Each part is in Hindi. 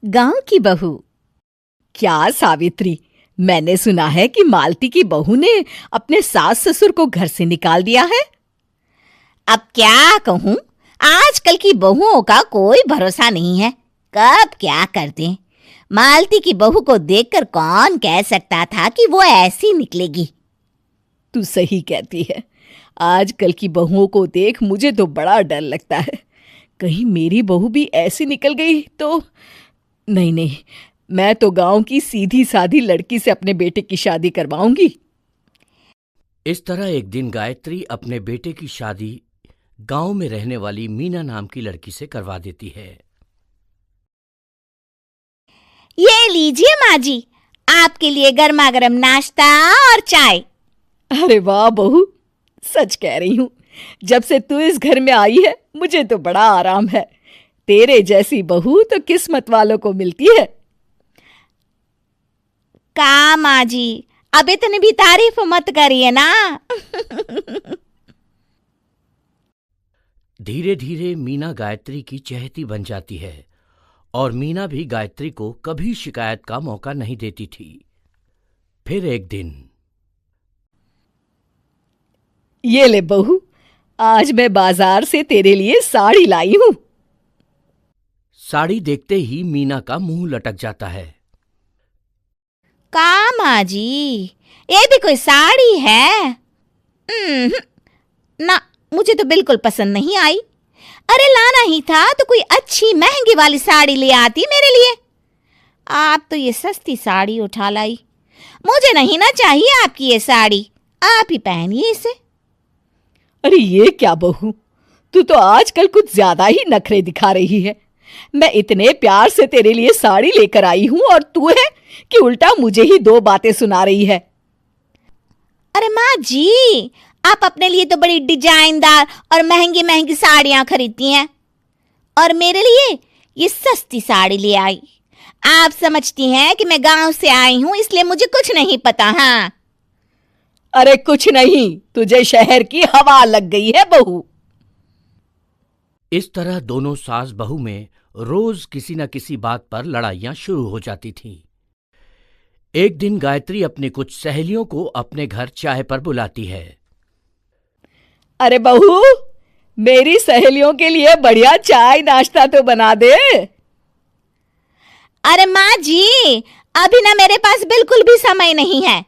गांव की बहू। क्या सावित्री, मैंने सुना है कि मालती की बहू ने अपने सास ससुर को घर से निकाल दिया है। अब क्या कहूं, आजकल की बहुओं का कोई भरोसा नहीं है, कब क्या कर दें। मालती की बहू को देखकर कौन कह सकता था कि वो ऐसी निकलेगी। तू सही कहती है। आजकल की बहुओं को देख मुझे तो बड़ा डर लगता है। कहीं मेरी बहू भी ऐसी निकल गई तो। नहीं, मैं तो गांव की सीधी सादी लड़की से अपने बेटे की शादी करवाऊंगी। इस तरह एक दिन गायत्री अपने बेटे की शादी गांव में रहने वाली मीना नाम की लड़की से करवा देती है। ये लीजिए माँ जी, आपके लिए गर्मा गर्म नाश्ता और चाय। अरे वाह बहू, सच कह रही हूँ, जब से तू इस घर में आई है मुझे तो बड़ा आराम है। तेरे जैसी बहू तो किस्मत वालों को मिलती है। का माँ जी, अब इतनी भी तारीफ मत करिए ना। धीरे धीरे मीना गायत्री की चहेती बन जाती है और मीना भी गायत्री को कभी शिकायत का मौका नहीं देती थी। फिर एक दिन, ये ले बहू, आज मैं बाजार से तेरे लिए साड़ी लाई हूं। साड़ी देखते ही मीना का मुंह लटक जाता है। का माँ जी, ये भी कोई साड़ी है? ना, मुझे तो बिल्कुल पसंद नहीं आई। अरे लाना ही था तो कोई अच्छी महंगी वाली साड़ी ले आती मेरे लिए। आप तो ये सस्ती साड़ी उठा लाई। मुझे नहीं ना चाहिए आपकी ये साड़ी, आप ही पहनिए इसे। अरे ये क्या बहू, तू तो आजकल कुछ ज्यादा ही नखरे दिखा रही है। मैं इतने प्यार से तेरे लिए साड़ी लेकर आई हूं और तू है कि उल्टा मुझे ही दो बातें सुना रही है। अरे माँ जी, आप अपने लिए तो बड़ी डिजाइनदार और महंगी महंगी साड़ियां खरीदती हैं और मेरे लिए ये सस्ती साड़ी ले आई। आप समझती हैं कि मैं गांव से आई हूं इसलिए मुझे कुछ नहीं पता। हाँ, अरे कुछ नहीं, तुझे शहर की हवा लग गई है बहू। इस तरह दोनों सास बहू में रोज किसी न किसी बात पर लड़ाइयां शुरू हो जाती थीं। एक दिन गायत्री अपनी कुछ सहेलियों को अपने घर चाय पर बुलाती है। अरे बहू, मेरी सहेलियों के लिए बढ़िया चाय नाश्ता तो बना दे। अरे माँ जी, अभी ना मेरे पास बिल्कुल भी समय नहीं है।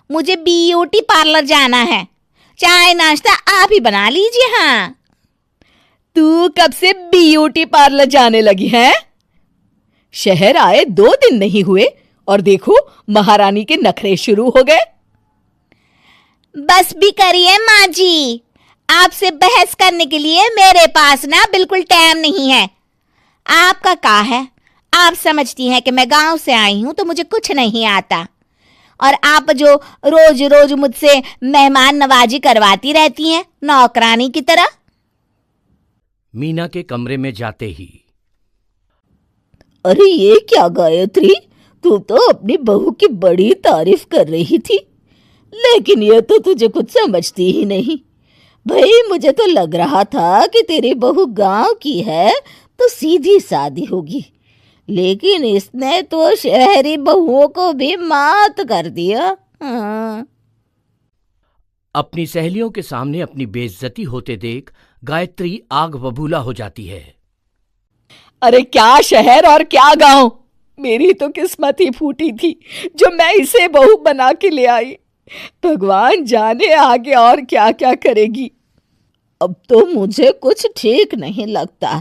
मुझे ब्यूटी पार्लर जाना है। चाय नाश्ता आप ही बना लीजिए। हाँ, तू कब से ब्यूटी पार्लर जाने लगी है? शहर आए 2 दिन नहीं हुए और देखो महारानी के नखरे शुरू हो गए। बस भी करिए माँ जी, आपसे बहस करने के लिए मेरे पास ना बिल्कुल टाइम नहीं है। आपका क्या है, आप समझती हैं कि मैं गांव से आई हूं तो मुझे कुछ नहीं आता और आप जो रोज रोज मुझसे मेहमान नवाजी करवाती रहती हैं नौकरानी की तरह। मीना के कमरे में जाते ही, अरे ये क्या गायत्री, तू तो अपनी बहू की बड़ी तारीफ कर रही थी, लेकिन ये तो तुझे कुछ समझती ही नहीं। भाई मुझे तो लग रहा था कि तेरी बहू गांव की है तो सीधी सादी होगी, लेकिन इसने तो शहरी बहुओं को भी मात कर दिया। हाँ। अपनी सहेलियों के सामने अपनी बेइज्जती होते देख गायत्री आग बबूला हो जाती है। अरे क्या शहर और क्या गांव, मेरी तो किस्मत ही फूटी थी जो मैं इसे बहू बना के ले आई। भगवान जाने आगे और क्या क्या करेगी। अब तो मुझे कुछ ठीक नहीं लगता।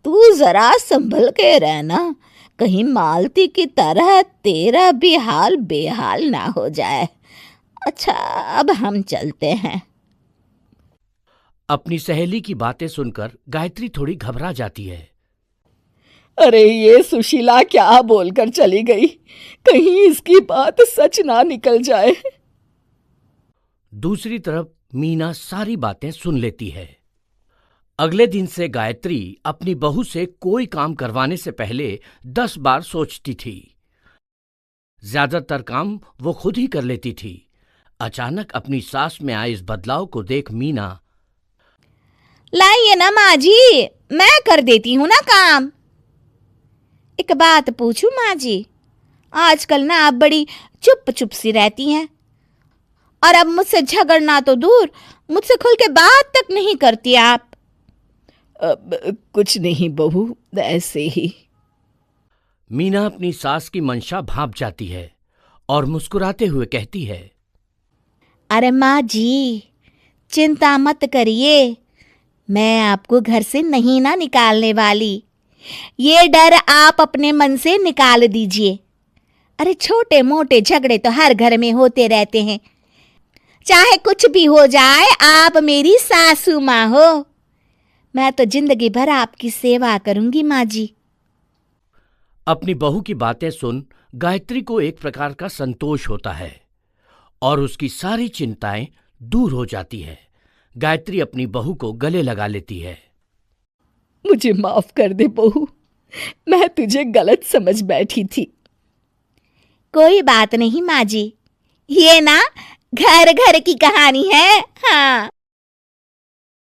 तू जरा संभल के रहना, कहीं मालती की तरह तेरा भी हाल बेहाल ना हो जाए। अच्छा, अब हम चलते हैं। अपनी सहेली की बातें सुनकर गायत्री थोड़ी घबरा जाती है। अरे ये सुशीला क्या बोलकर चली गई, कहीं इसकी बात सच ना निकल जाए। दूसरी तरफ मीना सारी बातें सुन लेती है। अगले दिन से गायत्री अपनी बहू से कोई काम करवाने से पहले 10 बार सोचती थी। ज्यादातर काम वो खुद ही कर लेती थी। अचानक अपनी सास में आए इस बदलाव को देख मीना, लाइए ना माँ जी, मैं कर देती हूँ ना काम। एक बात पूछूं माँ जी, आजकल ना आप बड़ी चुप चुप सी रहती हैं और अब मुझसे झगड़ना तो दूर, मुझसे खुल के बात तक नहीं करती आप। कुछ नहीं बहू, ऐसे ही। मीना अपनी सास की मंशा भांप जाती है और मुस्कुराते हुए कहती है, अरे माँ जी, चिंता मत करिए, मैं आपको घर से नहीं ना निकालने वाली। ये डर आप अपने मन से निकाल दीजिए। अरे छोटे मोटे झगड़े तो हर घर में होते रहते हैं, चाहे कुछ भी हो जाए, आप मेरी सासू माँ हो। मैं तो जिंदगी भर आपकी सेवा करूंगी माँ जी। अपनी बहू की बातें सुन गायत्री को एक प्रकार का संतोष होता है और उसकी सारी चिंताएं दूर हो जाती है। गायत्री अपनी बहू को गले लगा लेती है। मुझे माफ कर दे बहू, मैं तुझे गलत समझ बैठी थी। कोई बात नहीं माँ जी, ये ना घर घर की कहानी है। हाँ।